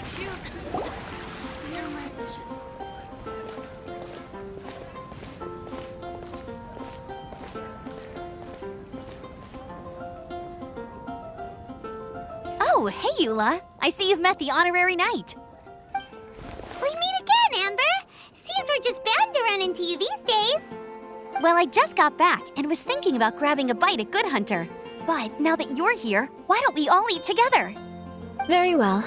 Shoot. Here are my wishes. Oh, hey, Eula. I see you've met the honorary knight. We meet again, Amber! Seems we're just bound to run into you these days. Well, I just got back and was thinking about grabbing a bite at Good Hunter. But now that you're here, why don't we all eat together? Very well.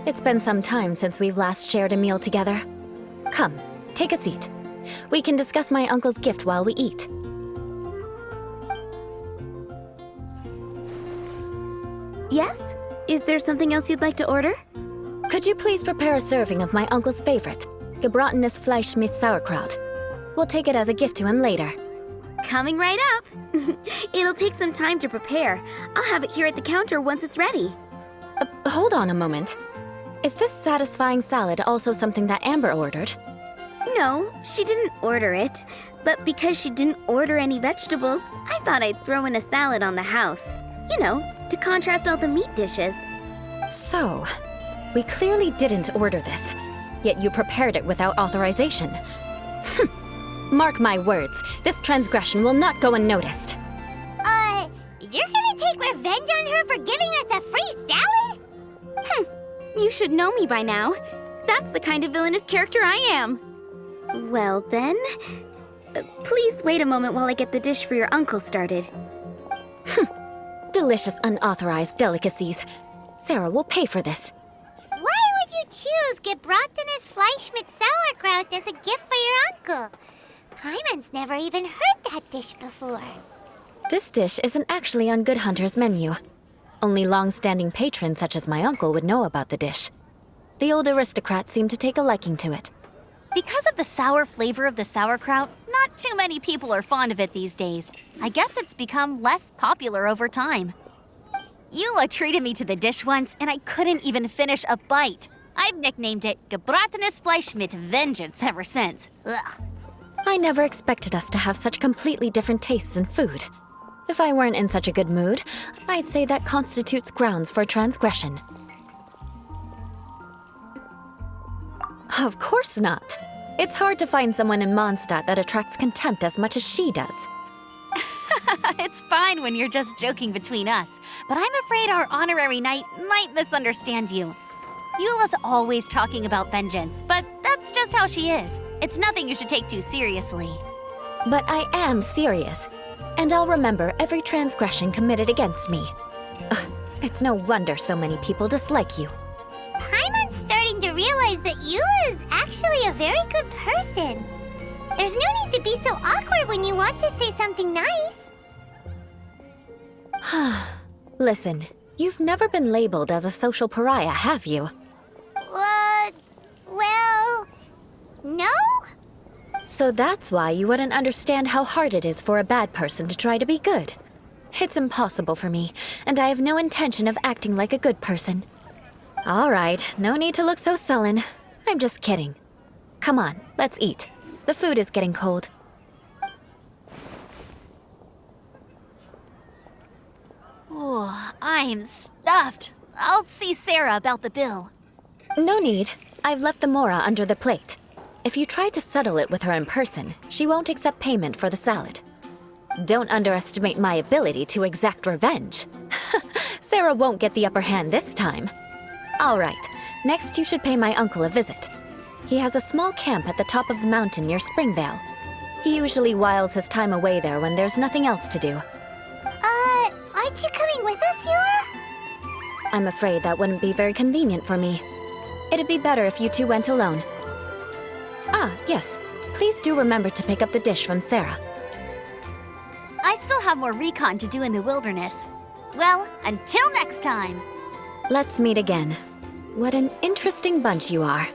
It's been some time since we've last shared a meal together. Come, take a seat. We can discuss my uncle's gift while we eat. Yes? Is there something else you'd like to order? Could you please prepare a serving of my uncle's favorite, gebratenes Fleisch mit Sauerkraut? We'll take it as a gift to him later. Coming right up. It'll take some time to prepare. I'll have it here at the counter once it's ready. Hold on a moment. Is this satisfying salad also something that Amber ordered? No, she didn't order it. But because she didn't order any vegetables, I thought I'd throw in a salad on the house. You know, to contrast all the meat dishes. So, we clearly didn't order this, yet you prepared it without authorization. Mark my words, this transgression will not go unnoticed. You're gonna take revenge on her for giving us a free salad? You should know me by now. That's the kind of villainous character I am. Well then, please wait a moment while I get the dish for your uncle started. Delicious unauthorized delicacies. Sarah will pay for this. Why would you choose gebratenes Fleisch mit Sauerkraut as a gift for your uncle? Hyman's never even heard that dish before. This dish isn't actually on Good Hunter's menu. Only long-standing patrons such as my uncle would know about the dish. The old aristocrats seem to take a liking to it. Because of the sour flavor of the sauerkraut, not too many people are fond of it these days. I guess it's become less popular over time. Eula treated me to the dish once, and I couldn't even finish a bite. I've nicknamed it gebratenes Fleisch mit Vengeance ever since. Ugh. I never expected us to have such completely different tastes in food. If I weren't in such a good mood, I'd say that constitutes grounds for transgression. Of course not. It's hard to find someone in Monstadt that attracts contempt as much as she does. It's fine when you're just joking between us, but I'm afraid our honorary knight might misunderstand you. Eula's always talking about vengeance, but that's just how she is. It's nothing you should take too seriously. But I am serious, and I'll remember every transgression committed against me. Ugh, it's no wonder so many people dislike you. Hyman's starting to realize that Eula is actually a very good person. There's no need to be so awkward when you want to say something nice. Listen, you've never been labeled as a social pariah, have you? Well, no? So that's why you wouldn't understand how hard it is for a bad person to try to be good. It's impossible for me, and I have no intention of acting like a good person. All right, no need to look so sullen. I'm just kidding. Come on, let's eat. The food is getting cold. Oh, I'm stuffed. I'll see Sarah about the bill. No need. I've left the mora under the plate. If you try to settle it with her in person, she won't accept payment for the salad. Don't underestimate my ability to exact revenge. Sarah won't get the upper hand this time. All right, next you should pay my uncle a visit. He has a small camp at the top of the mountain near Springvale. He usually whiles his time away there when there's nothing else to do. Aren't you coming with us, Eula? I'm afraid that wouldn't be very convenient for me. It'd be better if you two went alone. Ah, yes. Please do remember to pick up the dish from Sarah. I still have more recon to do in the wilderness. Well, until next time. Let's meet again. What an interesting bunch you are.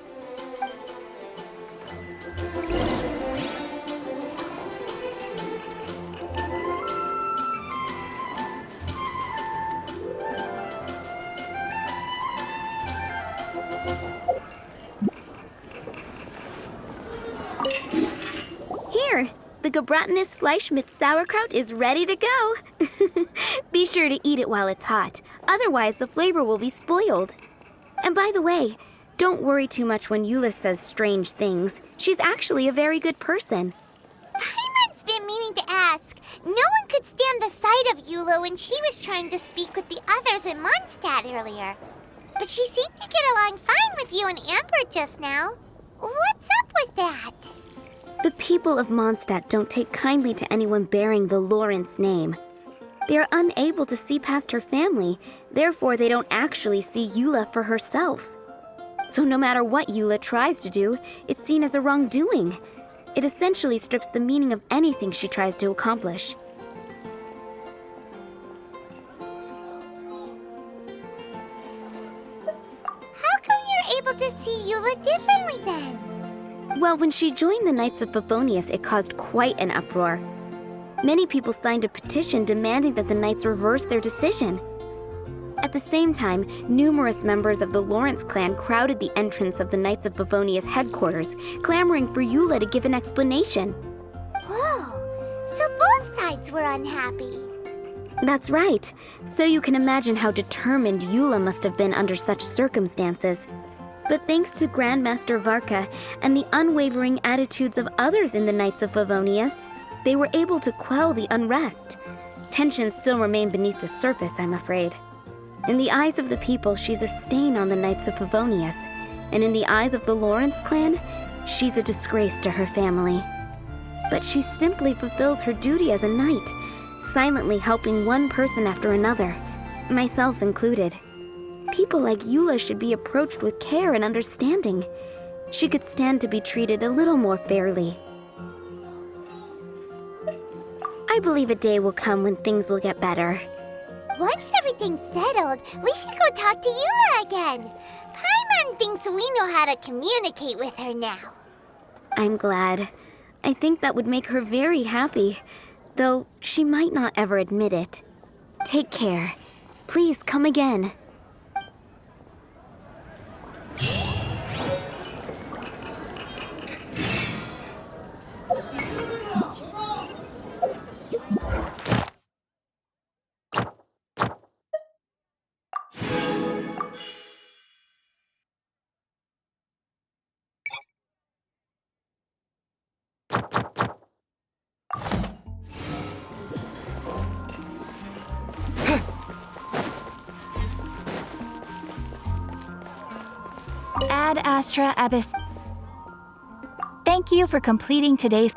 Here, the gebratenes Fleisch mit Sauerkraut is ready to go. Be sure to eat it while it's hot, otherwise the flavor will be spoiled. And by the way, Don't worry too much when Eula says strange things. She's actually a very good person. Paimon's been meaning to ask. No one could stand the sight of Eula when she was trying to speak with the others in Monstadt earlier. But she seemed to get along fine with you and Amber just now. What's up with that? The people of Monstadt don't take kindly to anyone bearing the Lawrence name. They are unable to see past her family, therefore they don't actually see Eula for herself. So no matter what Eula tries to do, it's seen as a wrongdoing. It essentially strips the meaning of anything she tries to accomplish. How come you're able to see Eula differently then? Well, when she joined the Knights of Favonius, it caused quite an uproar. Many people signed a petition demanding that the Knights reverse their decision. At the same time, numerous members of the Lawrence clan crowded the entrance of the Knights of Favonius headquarters, clamoring for Eula to give an explanation. Whoa, so both sides were unhappy. That's right. So you can imagine how determined Eula must have been under such circumstances. But thanks to Grandmaster Varka and the unwavering attitudes of others in the Knights of Favonius, they were able to quell the unrest. Tensions still remain beneath the surface, I'm afraid. In the eyes of the people, she's a stain on the Knights of Favonius, and in the eyes of the Lawrence clan, she's a disgrace to her family. But she simply fulfills her duty as a knight, silently helping one person after another, myself included. People like Eula should be approached with care and understanding. She could stand to be treated a little more fairly. I believe a day will come when things will get better. Once everything's settled, we should go talk to Eula again. Paimon thinks we know how to communicate with her now. I'm glad. I think that would make her very happy, though she might not ever admit it. Take care. Please come again. Ad Astra Abyss. Thank you for completing today's.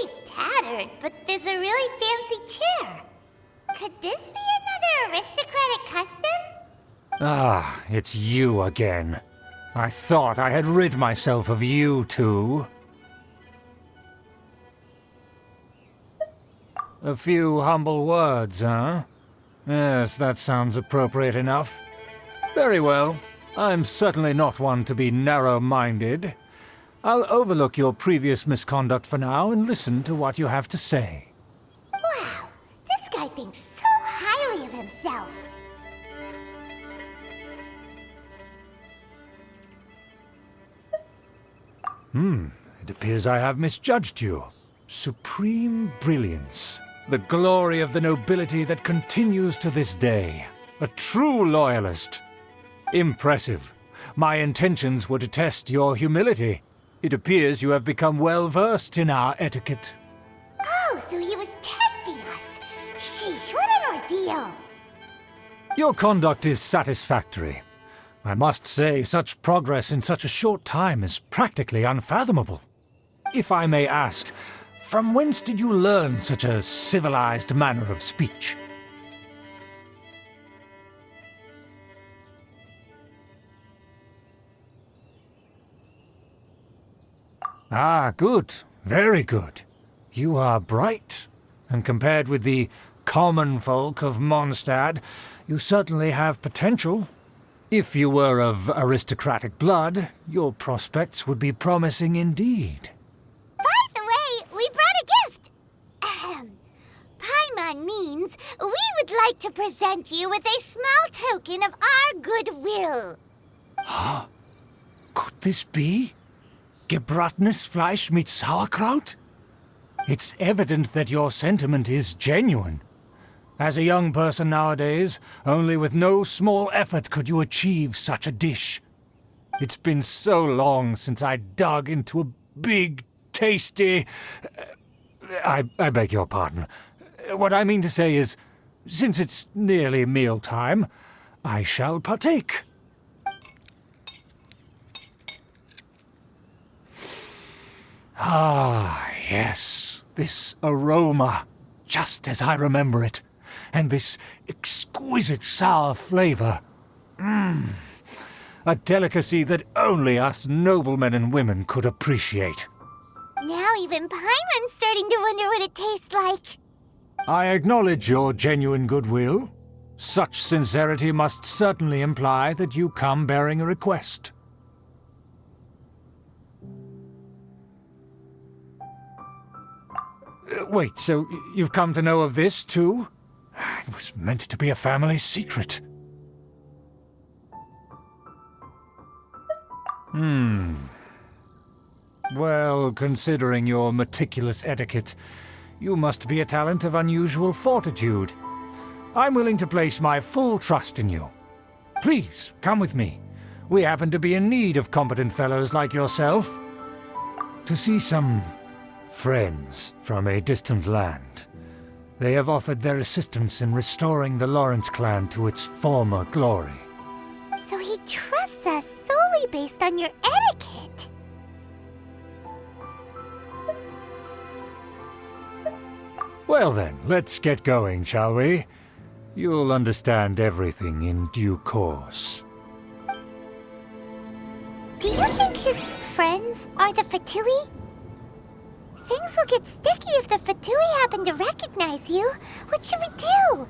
pretty tattered, but there's a really fancy chair. Could this be another aristocratic custom? Ah, it's you again. I thought I had rid myself of you two. A few humble words, huh? Yes, that sounds appropriate enough. Very well. I'm certainly not one to be narrow-minded. I'll overlook your previous misconduct for now and listen to what you have to say. Wow, this guy thinks so highly of himself. It appears I have misjudged you. Supreme brilliance. The glory of the nobility that continues to this day. A true loyalist. Impressive. My intentions were to test your humility. It appears you have become well versed in our etiquette. Oh, so he was testing us. Sheesh, what an ordeal. Your conduct is satisfactory. I must say, such progress in such a short time is practically unfathomable. If I may ask, from whence did you learn such a civilized manner of speech? Ah, good. Very good. You are bright, and compared with the common folk of Monstadt, you certainly have potential. If you were of aristocratic blood, your prospects would be promising indeed. By the way, we brought a gift. Paimon means we would like to present you with a small token of our goodwill. Could this be? Gebratenes Fleisch mit Sauerkraut? It's evident that your sentiment is genuine. As a young person nowadays, only with no small effort could you achieve such a dish. It's been so long since I dug into a big, tasty... I beg your pardon. What I mean to say is, since it's nearly mealtime, I shall partake. Ah, yes, this aroma, just as I remember it, and this exquisite sour flavor. A delicacy that only us noblemen and women could appreciate. Now even Paimon's starting to wonder what it tastes like. I acknowledge your genuine goodwill. Such sincerity must certainly imply that you come bearing a request. Wait, so you've come to know of this, too? It was meant to be a family secret. Well, considering your meticulous etiquette, you must be a talent of unusual fortitude. I'm willing to place my full trust in you. Please, come with me. We happen to be in need of competent fellows like yourself. To see some friends from a distant land. They have offered their assistance in restoring the Lawrence clan to its former glory. So he trusts us solely based on your etiquette. Well then, let's get going, shall we? You'll understand everything in due course. Do you think his friends are the Fatui? Things will get sticky if the Fatui happen to recognize you. What should we do?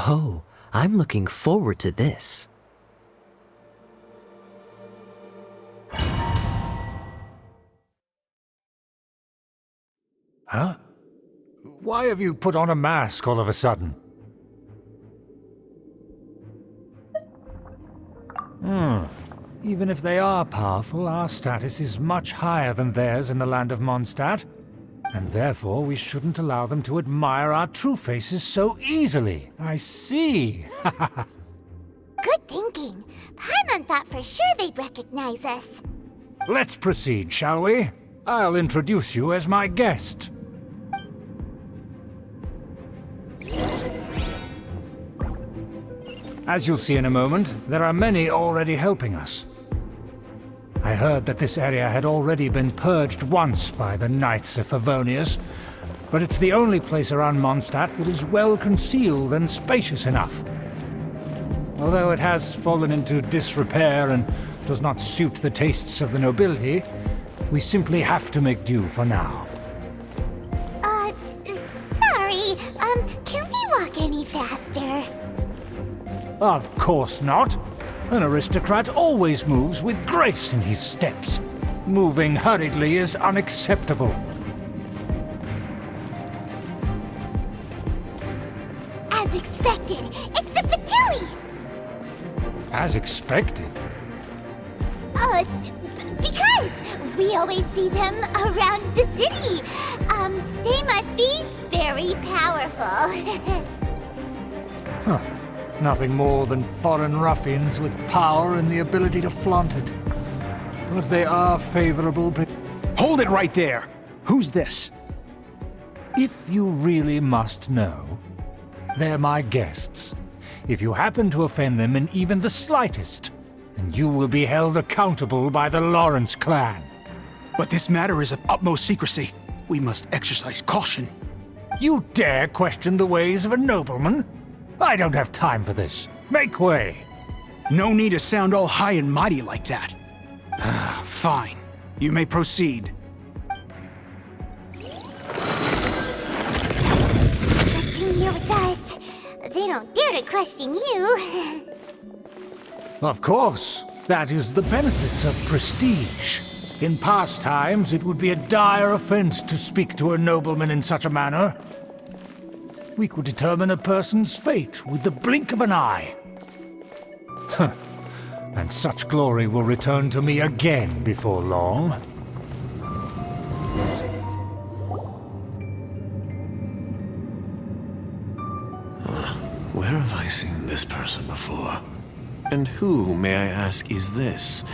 Oh, I'm looking forward to this. Huh? Why have you put on a mask all of a sudden? Even if they are powerful, our status is much higher than theirs in the land of Monstadt. And therefore we shouldn't allow them to admire our true faces so easily. I see. Good thinking. Paimon thought for sure they'd recognize us. Let's proceed, shall we? I'll introduce you as my guest. As you'll see in a moment, there are many already helping us. I heard that this area had already been purged once by the Knights of Favonius, but it's the only place around Monstadt that is well concealed and spacious enough. Although it has fallen into disrepair and does not suit the tastes of the nobility, we simply have to make do for now. Sorry, can we walk any faster? Of course not. An aristocrat always moves with grace in his steps. Moving hurriedly is unacceptable. As expected, it's the Fatui! As expected. Because we always see them around the city. They must be very powerful. Huh. Nothing more than foreign ruffians with power and the ability to flaunt it. But they are favorable. Hold it right there! Who's this? If you really must know, they're my guests. If you happen to offend them in even the slightest, then you will be held accountable by the Lawrence clan. But this matter is of utmost secrecy. We must exercise caution. You dare question the ways of a nobleman? I don't have time for this. Make way! No need to sound all high and mighty like that. Fine. You may proceed. Good thing you're with us. They don't dare to question you. Of course. That is the benefit of prestige. In past times, it would be a dire offense to speak to a nobleman in such a manner. We could determine a person's fate with the blink of an eye. Huh. And such glory will return to me again before long. Where have I seen this person before? And who, may I ask, is this?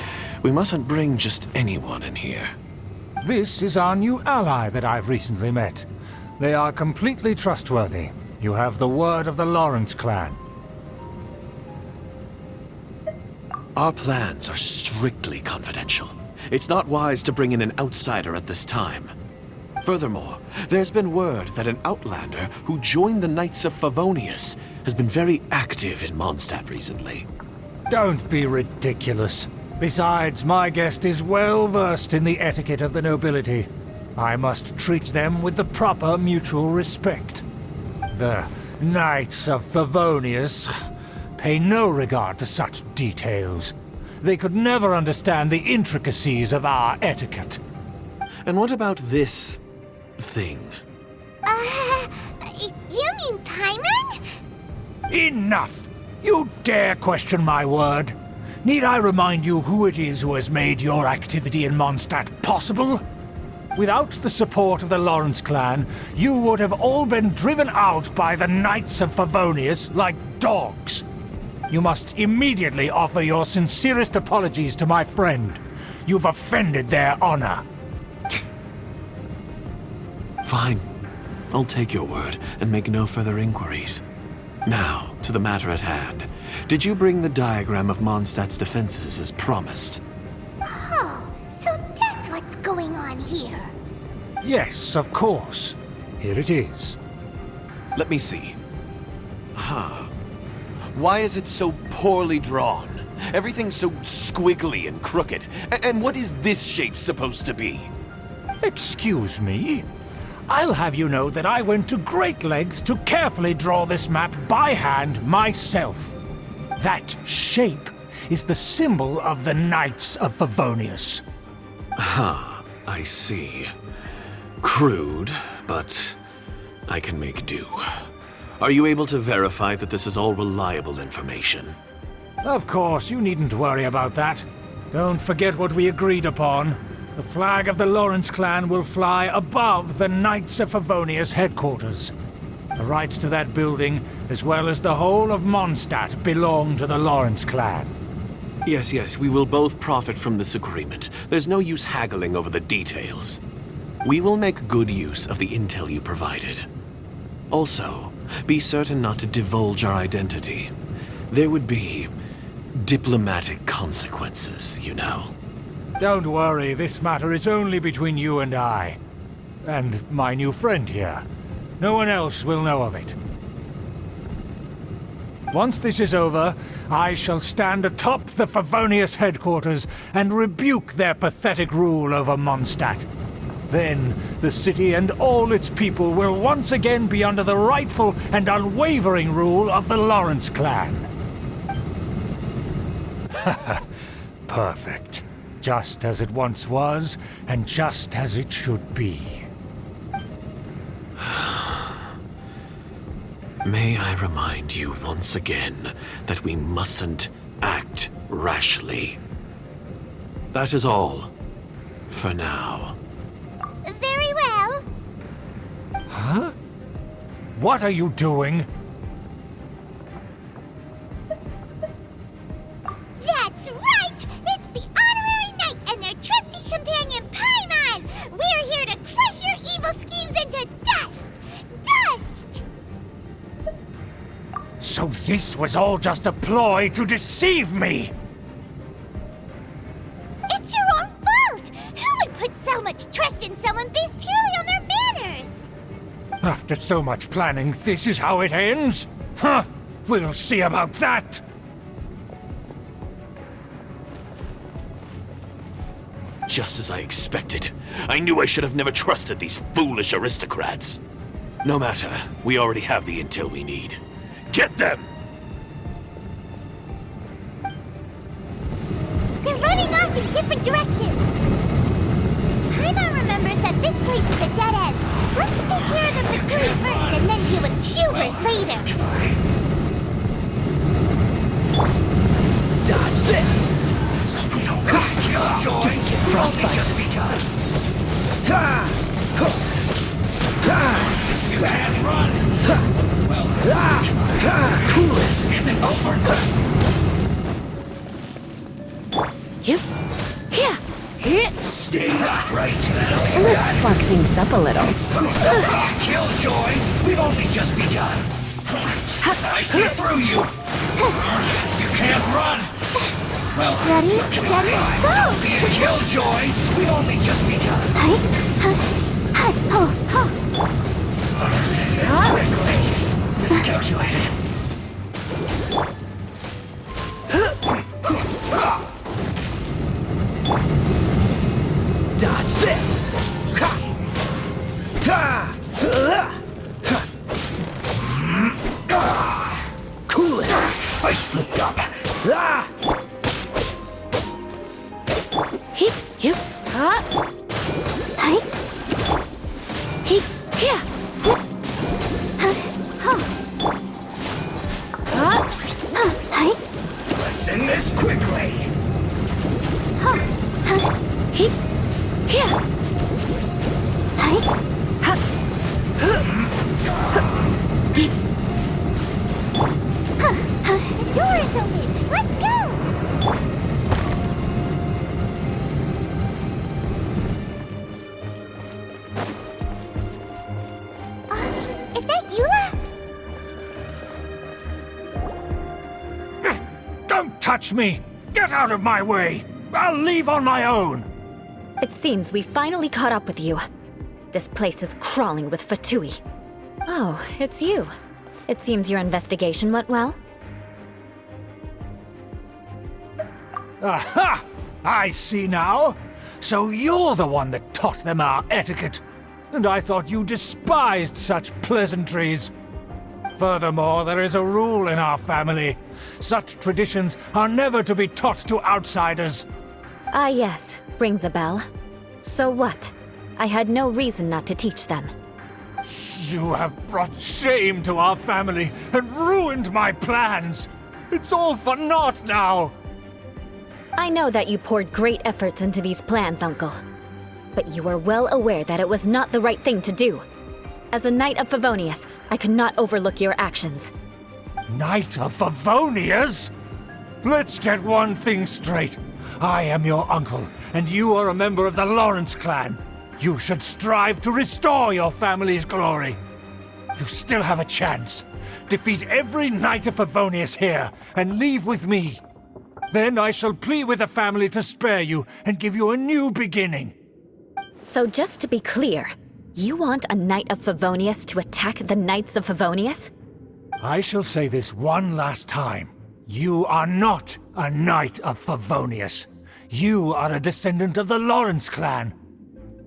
We mustn't bring just anyone in here. This is our new ally that I've recently met. They are completely trustworthy. You have the word of the Lawrence clan. Our plans are strictly confidential. It's not wise to bring in an outsider at this time. Furthermore, there's been word that an outlander who joined the Knights of Favonius has been very active in Monstadt recently. Don't be ridiculous. Besides, my guest is well versed in the etiquette of the nobility. I must treat them with the proper mutual respect. The Knights of Favonius pay no regard to such details. They could never understand the intricacies of our etiquette. And what about this thing? You mean Paimon? Enough! You dare question my word? Need I remind you who it is who has made your activity in Monstadt possible? Without the support of the Lawrence clan, you would have all been driven out by the Knights of Favonius like dogs. You must immediately offer your sincerest apologies to my friend. You've offended their honor. Fine. I'll take your word and make no further inquiries. Now, to the matter at hand. Did you bring the diagram of Mondstadt's defenses as promised? Oh, so that's what's going on here. Yes, of course. Here it is. Let me see. Why is it so poorly drawn? Everything's so squiggly and crooked. And what is this shape supposed to be? Excuse me? I'll have you know that I went to great lengths to carefully draw this map by hand myself. That shape is the symbol of the Knights of Favonius. I see. Crude, but I can make do. Are you able to verify that this is all reliable information? Of course, you needn't worry about that. Don't forget what we agreed upon. The flag of the Lawrence clan will fly above the Knights of Favonius headquarters. The rights to that building, as well as the whole of Monstadt, belong to the Lawrence clan. Yes, we will both profit from this agreement. There's no use haggling over the details. We will make good use of the intel you provided. Also, be certain not to divulge our identity. There would be diplomatic consequences, you know. Don't worry, this matter is only between you and I. And my new friend here. No one else will know of it. Once this is over, I shall stand atop the Favonius headquarters and rebuke their pathetic rule over Monstadt. Then, the city and all its people will once again be under the rightful and unwavering rule of the Lawrence clan. Perfect. Just as it once was, and just as it should be. May I remind you once again that we mustn't act rashly. That is all. For now. Very well. Huh? What are you doing? That's right! It's the Honorary Knight and their trusty companion, Paimon! We're here to crush your evil schemes into dust! Dust! So this was all just a ploy to deceive me! It's your own fault! Who would put so much trust in someone based purely on their manners? After so much planning, this is how it ends? Huh! We'll see about that! Just as I expected. I knew I should have never trusted these foolish aristocrats. No matter, we already have the intel we need. Get them! They're running off in different directions. Paimon remembers that this place is a dead end. Let's take care of the Fatui first and then deal with Chilbert later. Dodge this! Don't get frostbite. Just begun. You can't run. Well, cool it. Isn't over. You? Here! Here! Stay upright. Let's spark things up a little. Killjoy, we've only just begun. I see through you. You can't run. Well, Ready, steady, go! don't be a killjoy. We've only just begun. Quickly. Miscalculated. Dodge this. Cool it. I slipped up. Heep, you. Hey, Heep, here. hey, Let's end this quickly. Heep, here. hey. The door is open. Let's go. Is that Eula? Don't touch me! Get out of my way! I'll leave on my own! It seems we finally caught up with you. This place is crawling with Fatui. Oh, it's you. It seems your investigation went well. Aha! I see now! So you're the one that taught them our etiquette. and I thought you despised such pleasantries. Furthermore, there is a rule in our family. Such traditions are never to be taught to outsiders. Ah yes, rings a bell. So what? I had no reason not to teach them. You have brought shame to our family and ruined my plans. It's all for naught now. I know that you poured great efforts into these plans, Uncle. But you are well aware that it was not the right thing to do. As a Knight of Favonius, I cannot overlook your actions. Knight of Favonius? Let's get one thing straight. I am your uncle, and you are a member of the Lawrence clan. You should strive to restore your family's glory. You still have a chance. Defeat every Knight of Favonius here, and leave with me. Then I shall plead with the family to spare you and give you a new beginning. So just to be clear, you want a Knight of Favonius to attack the Knights of Favonius? I shall say this one last time. You are not a Knight of Favonius. You are a descendant of the Lawrence clan.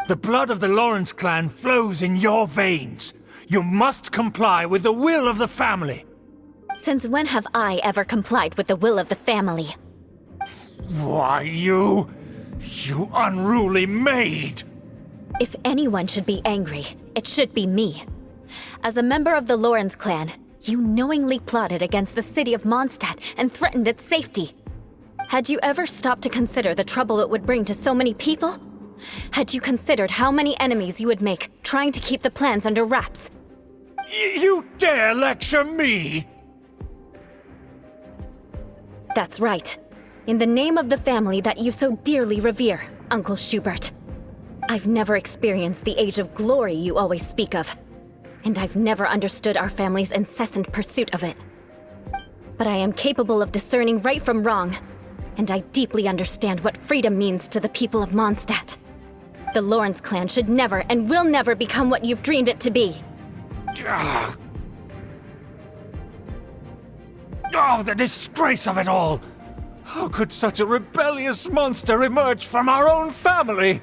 The blood of the Lawrence clan flows in your veins. You must comply with the will of the family. Since when have I ever complied with the will of the family? Why, you unruly maid! If anyone should be angry, it should be me. As a member of the Lawrence clan, you knowingly plotted against the city of Monstadt and threatened its safety. Had you ever stopped to consider the trouble it would bring to so many people? Had you considered how many enemies you would make trying to keep the plans under wraps? You dare lecture me? That's right. In the name of the family that you so dearly revere, Uncle Schubert. I've never experienced the age of glory you always speak of. And I've never understood our family's incessant pursuit of it. But I am capable of discerning right from wrong, and I deeply understand what freedom means to the people of Monstadt. The Lawrence clan should never and will never become what you've dreamed it to be. Oh, the disgrace of it all! How could such a rebellious monster emerge from our own family?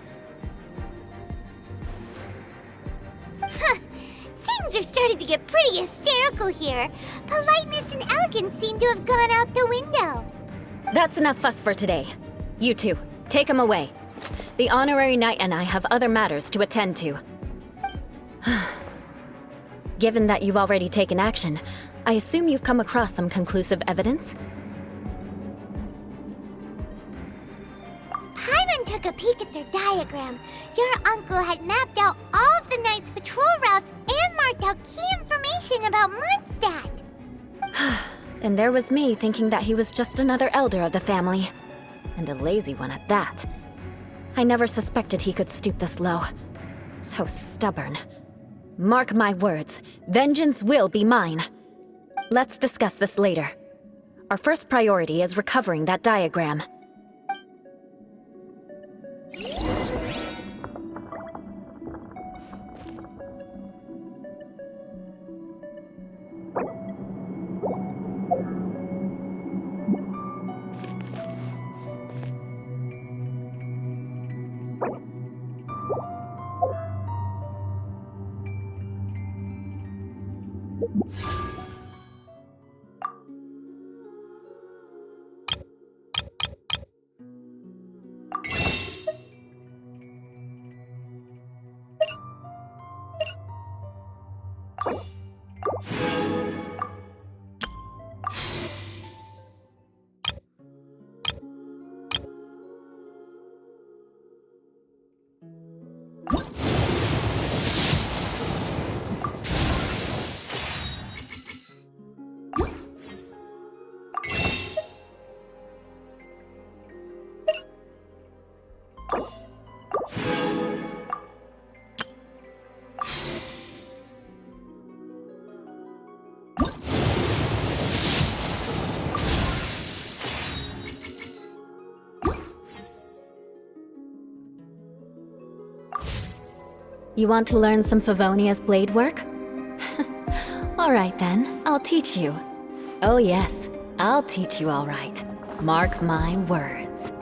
Things are starting to get pretty hysterical here. Politeness and elegance seem to have gone out the window. That's enough fuss for today. You two, take him away. The honorary knight and I have other matters to attend to. Given that you've already taken action, I assume you've come across some conclusive evidence? Paimon took a peek at their diagram. Your uncle had mapped out all of the Knight's patrol routes and marked out key information about Monstadt. And there was me thinking that he was just another elder of the family. And a lazy one at that. I never suspected he could stoop this low. So stubborn. Mark my words, vengeance will be mine. Let's discuss this later. Our first priority is recovering that diagram. You want to learn some Favonia's blade work? Alright then, I'll teach you. Oh yes, I'll teach you alright. Mark my words.